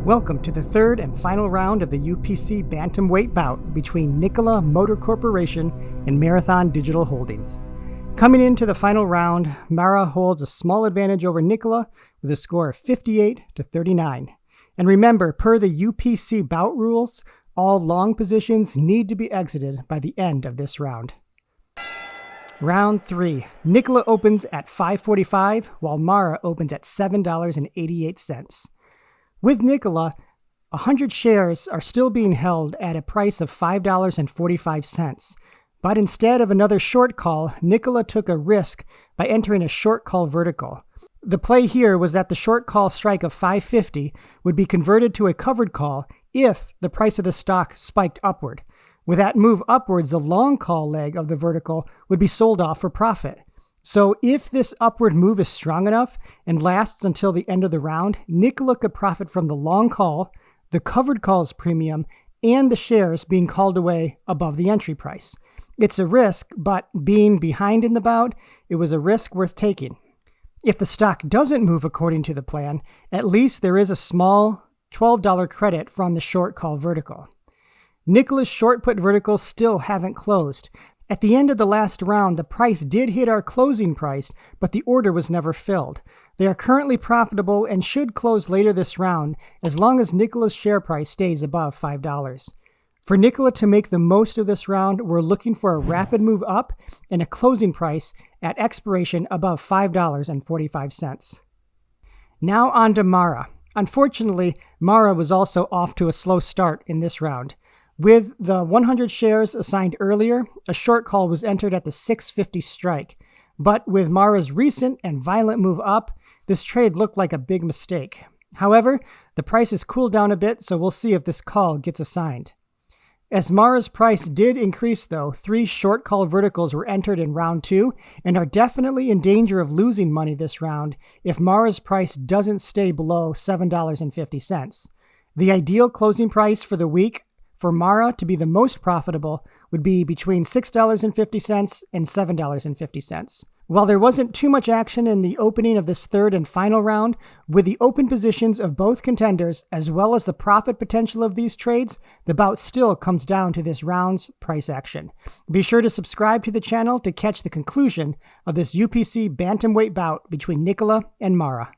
Welcome to the third and final round of the UPC bantamweight bout between NKLA Motor Corporation and Marathon Digital Holdings. Coming into the final round, Mara holds a small advantage over NKLA with a score of 58-39. And remember, per the UPC bout rules, all long positions need to be exited by the end of this round. Round 3. NKLA opens at $5.45, while Mara opens at $7.88. With NKLA, 100 shares are still being held at a price of $5.45. But instead of another short call, NKLA took a risk by entering a short call vertical. The play here was that the short call strike of $5.50 would be converted to a covered call if the price of the stock spiked upward. With that move upwards, the long call leg of the vertical would be sold off for profit. So if this upward move is strong enough and lasts until the end of the round, NKLA could profit from the long call, the covered calls premium, and the shares being called away above the entry price. It's a risk, but being behind in the bout, it was a risk worth taking. If the stock doesn't move according to the plan, at least there is a small $12 credit from the short call vertical. NKLA's short put verticals still haven't closed. At the end of the last round, the price did hit our closing price, but the order was never filled. They are currently profitable and should close later this round as long as NKLA's share price stays above $5. For NKLA to make the most of this round, we're looking for a rapid move up and a closing price at expiration above $5.45. Now on to Mara. Unfortunately, Mara was also off to a slow start in this round. With the 100 shares assigned earlier, a short call was entered at the $6.50 strike. But with Mara's recent and violent move up, this trade looked like a big mistake. However, the price has cooled down a bit, so we'll see if this call gets assigned. As Mara's price did increase though, 3 short call verticals were entered in round 2 and are definitely in danger of losing money this round if Mara's price doesn't stay below $7.50. The ideal closing price for the week for Mara to be the most profitable would be between $6.50 and $7.50. While there wasn't too much action in the opening of this third and final round, with the open positions of both contenders as well as the profit potential of these trades, the bout still comes down to this round's price action. Be sure to subscribe to the channel to catch the conclusion of this UPC bantamweight bout between NKLA and Mara.